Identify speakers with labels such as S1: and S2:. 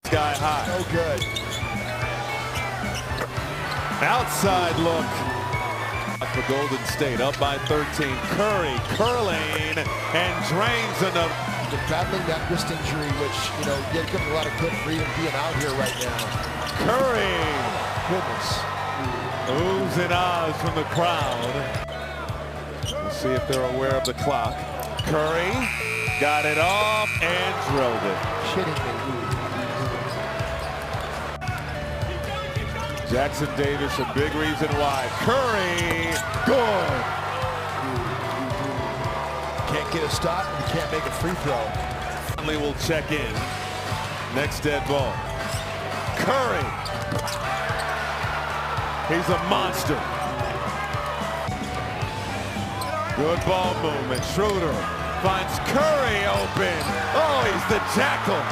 S1: Sky high.
S2: No good.
S1: Outside look for Golden State, up by 13. Curry curling and drains enough.
S2: Been battling that wrist injury, which, you know, gave him a lot of good for even being out here right now.
S1: Curry.
S2: Goodness.
S1: Oohs and ahs from the crowd. We'll see if they're aware of the clock. Curry got it off and drilled it.
S2: Shitting me.
S1: Jackson Davis, a big reason why. Curry, good.
S2: Can't get a stop and can't make a free throw.
S1: Finally will check in. Next dead ball. Curry. He's a monster. Good ball movement. Schroeder finds Curry open. Oh, he's the jackal.